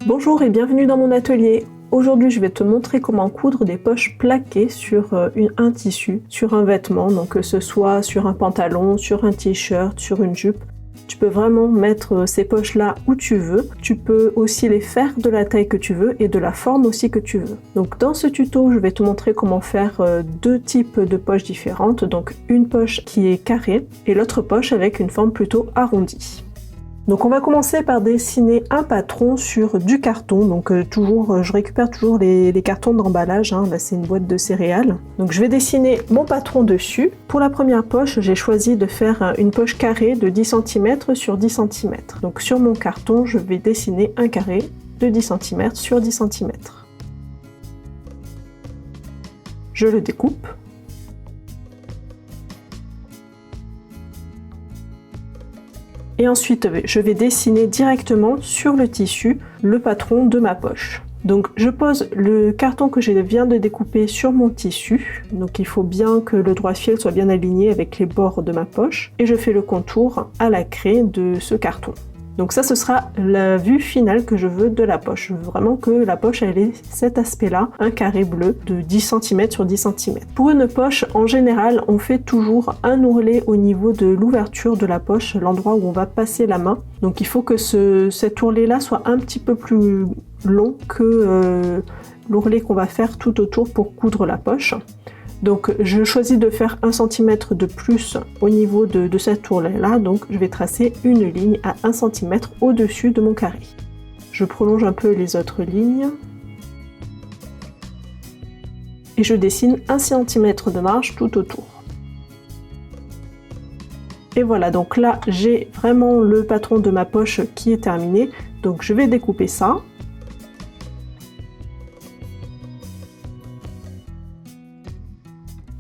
Bonjour et bienvenue dans mon atelier. Aujourd'hui je vais te montrer comment coudre des poches plaquées sur un tissu, sur un vêtement, donc que ce soit sur un pantalon, sur un t-shirt, sur une jupe. Tu peux vraiment mettre ces poches là où tu veux. Tu peux aussi les faire de la taille que tu veux et de la forme aussi que tu veux. Donc dans ce tuto je vais te montrer comment faire deux types de poches différentes. Donc une poche qui est carrée et l'autre poche avec une forme plutôt arrondie. Donc on va commencer par dessiner un patron sur du carton, donc je récupère toujours les cartons d'emballage, hein. Là c'est une boîte de céréales. Donc je vais dessiner mon patron dessus. Pour la première poche, j'ai choisi de faire une poche carrée de 10 cm sur 10 cm. Donc sur mon carton, je vais dessiner un carré de 10 cm sur 10 cm. Je le découpe. Et ensuite, je vais dessiner directement sur le tissu le patron de ma poche. Donc je pose le carton que je viens de découper sur mon tissu. Donc il faut bien que le droit fil soit bien aligné avec les bords de ma poche. Et je fais le contour à la craie de ce carton. Donc ça, ce sera la vue finale que je veux de la poche. Je veux vraiment que la poche elle ait cet aspect-là, un carré bleu de 10 cm sur 10 cm. Pour une poche, en général, on fait toujours un ourlet au niveau de l'ouverture de la poche, l'endroit où on va passer la main. Donc il faut que cet ourlet-là soit un petit peu plus long que l'ourlet qu'on va faire tout autour pour coudre la poche. Donc je choisis de faire 1 cm de plus au niveau de cet ourlet-là, donc je vais tracer une ligne à 1 cm au-dessus de mon carré. Je prolonge un peu les autres lignes. Et je dessine 1 cm de marge tout autour. Et voilà, donc là j'ai vraiment le patron de ma poche qui est terminé, donc je vais découper ça.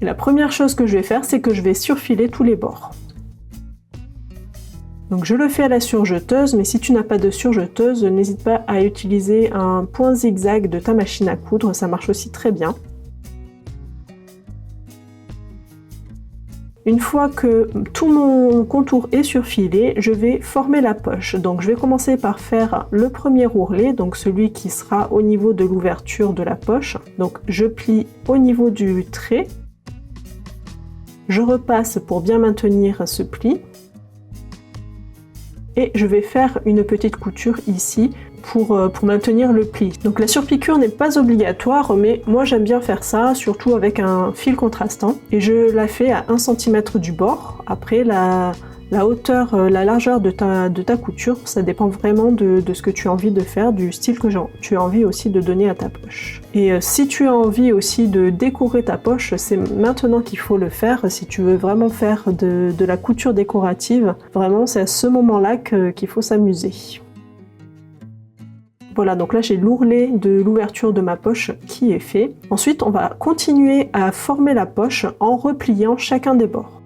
Et la première chose que je vais faire, c'est que je vais surfiler tous les bords. Donc je le fais à la surjeteuse, mais si tu n'as pas de surjeteuse, n'hésite pas à utiliser un point zigzag de ta machine à coudre, ça marche aussi très bien. Une fois que tout mon contour est surfilé, je vais former la poche. Donc je vais commencer par faire le premier ourlet, donc celui qui sera au niveau de l'ouverture de la poche. Donc je plie au niveau du trait. Je repasse pour bien maintenir ce pli et je vais faire une petite couture ici pour maintenir le pli. Donc la surpiqûre n'est pas obligatoire, mais moi j'aime bien faire ça, surtout avec un fil contrastant. Et je la fais à 1 cm du bord. Après la hauteur, la largeur de ta couture, ça dépend vraiment de ce que tu as envie de faire, du style que tu as envie aussi de donner à ta poche. Et si tu as envie aussi de décorer ta poche, c'est maintenant qu'il faut le faire. Si tu veux vraiment faire de la couture décorative, vraiment c'est à ce moment-là qu'il faut s'amuser. Voilà, donc là j'ai l'ourlet de l'ouverture de ma poche qui est fait. Ensuite, on va continuer à former la poche en repliant chacun des bords.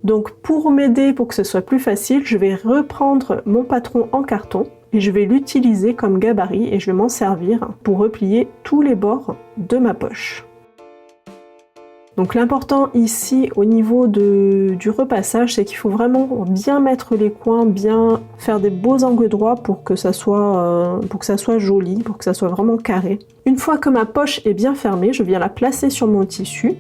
Donc pour m'aider, pour que ce soit plus facile, je vais reprendre mon patron en carton et je vais l'utiliser comme gabarit et je vais m'en servir pour replier tous les bords de ma poche. Donc l'important ici au niveau du repassage, c'est qu'il faut vraiment bien mettre les coins, bien faire des beaux angles droits pour que ça soit joli, pour que ça soit vraiment carré. Une fois que ma poche est bien fermée, je viens la placer sur mon tissu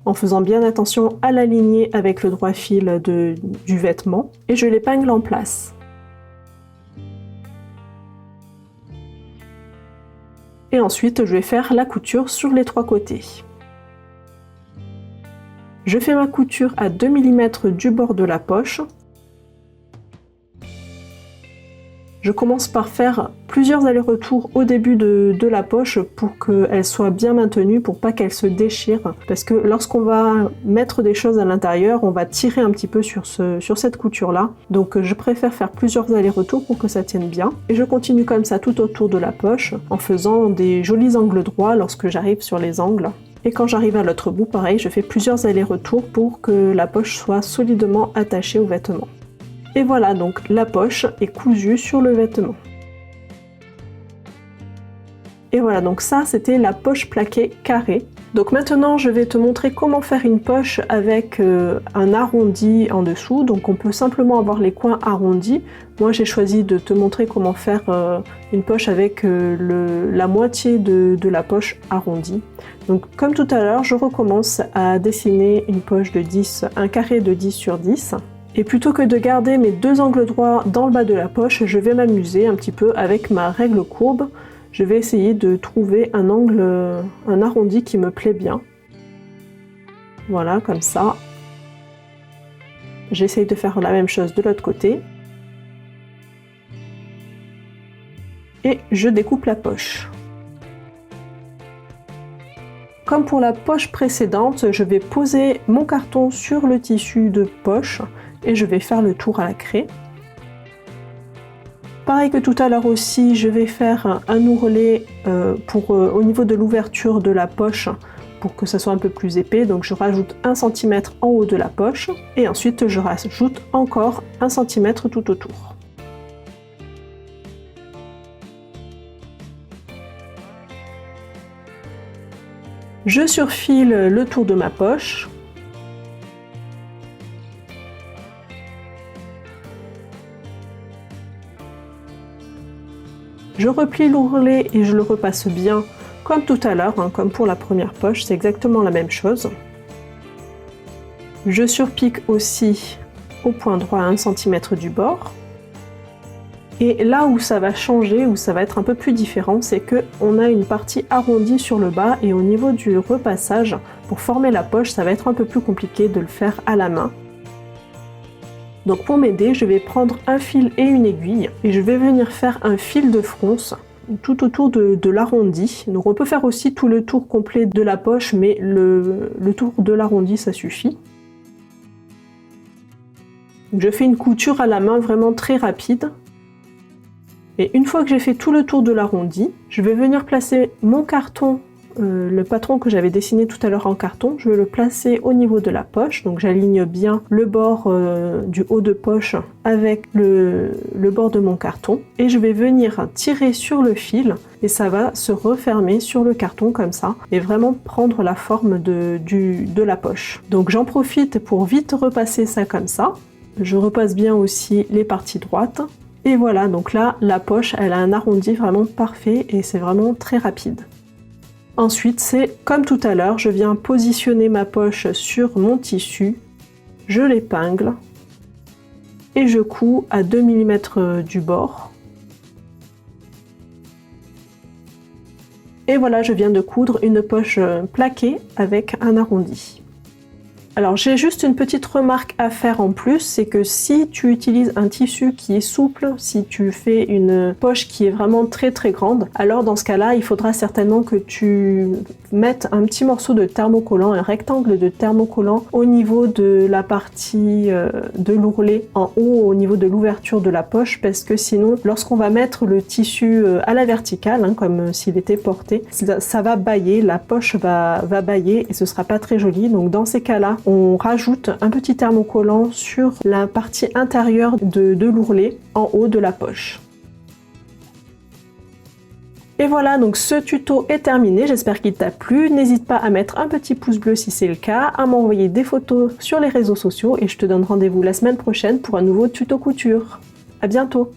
en faisant bien attention à l'aligner avec le droit fil du vêtement et je l'épingle en place. Et ensuite, je vais faire la couture sur les trois côtés. Je fais ma couture à 2 mm du bord de la poche. Je commence par faire plusieurs allers-retours au début de la poche pour qu'elle soit bien maintenue, pour pas qu'elle se déchire. Parce que lorsqu'on va mettre des choses à l'intérieur, on va tirer un petit peu sur cette couture-là. Donc je préfère faire plusieurs allers-retours pour que ça tienne bien. Et je continue comme ça tout autour de la poche en faisant des jolis angles droits lorsque j'arrive sur les angles. Et quand j'arrive à l'autre bout, pareil, je fais plusieurs allers-retours pour que la poche soit solidement attachée au vêtement. Et voilà, donc la poche est cousue sur le vêtement. Et voilà, donc ça c'était la poche plaquée carrée. Donc maintenant je vais te montrer comment faire une poche avec un arrondi en dessous. Donc on peut simplement avoir les coins arrondis. Moi j'ai choisi de te montrer comment faire une poche avec la moitié de la poche arrondie. Donc comme tout à l'heure, je recommence à dessiner une poche de 10, un carré de 10 sur 10. Et plutôt que de garder mes deux angles droits dans le bas de la poche, je vais m'amuser un petit peu avec ma règle courbe. Je vais essayer de trouver un angle, un arrondi qui me plaît bien. Voilà, comme ça. J'essaye de faire la même chose de l'autre côté. Et je découpe la poche. Comme pour la poche précédente, je vais poser mon carton sur le tissu de poche et je vais faire le tour à la craie. Pareil que tout à l'heure aussi, je vais faire un ourlet au niveau de l'ouverture de la poche pour que ça soit un peu plus épais. Donc je rajoute 1 cm en haut de la poche et ensuite je rajoute encore 1 cm tout autour. Je surfile le tour de ma poche. Je replie l'ourlet et je le repasse bien comme tout à l'heure, hein, comme pour la première poche, c'est exactement la même chose. Je surpique aussi au point droit à 1 cm du bord. Et là où ça va changer, où ça va être un peu plus différent, c'est qu'on a une partie arrondie sur le bas et au niveau du repassage, pour former la poche, ça va être un peu plus compliqué de le faire à la main. Donc pour m'aider, je vais prendre un fil et une aiguille et je vais venir faire un fil de fronce tout autour de l'arrondi. Donc on peut faire aussi tout le tour complet de la poche, mais le tour de l'arrondi ça suffit. Donc je fais une couture à la main vraiment très rapide. Et une fois que j'ai fait tout le tour de l'arrondi, je vais venir placer mon carton, le patron que j'avais dessiné tout à l'heure en carton, je vais le placer au niveau de la poche. Donc j'aligne bien le bord du haut de poche avec le bord de mon carton. Et je vais venir tirer sur le fil et ça va se refermer sur le carton comme ça et vraiment prendre la forme de la poche. Donc j'en profite pour vite repasser ça comme ça. Je repasse bien aussi les parties droites. Et voilà, donc là, la poche, elle a un arrondi vraiment parfait et c'est vraiment très rapide. Ensuite, c'est comme tout à l'heure, je viens positionner ma poche sur mon tissu, je l'épingle et je couds à 2 mm du bord. Et voilà, je viens de coudre une poche plaquée avec un arrondi. Alors j'ai juste une petite remarque à faire en plus, c'est que si tu utilises un tissu qui est souple, si tu fais une poche qui est vraiment très grande, alors dans ce cas-là, il faudra certainement que tu mettes un petit morceau de thermocollant, un rectangle de thermocollant au niveau de la partie de l'ourlet en haut, au niveau de l'ouverture de la poche, parce que sinon, lorsqu'on va mettre le tissu à la verticale, hein, comme s'il était porté, ça va bâiller, la poche va bâiller et ce sera pas très joli. Donc dans ces cas-là, on rajoute un petit thermocollant sur la partie intérieure de l'ourlet en haut de la poche. Et voilà, donc ce tuto est terminé, j'espère qu'il t'a plu. N'hésite pas à mettre un petit pouce bleu si c'est le cas, à m'envoyer des photos sur les réseaux sociaux et je te donne rendez-vous la semaine prochaine pour un nouveau tuto couture. À bientôt!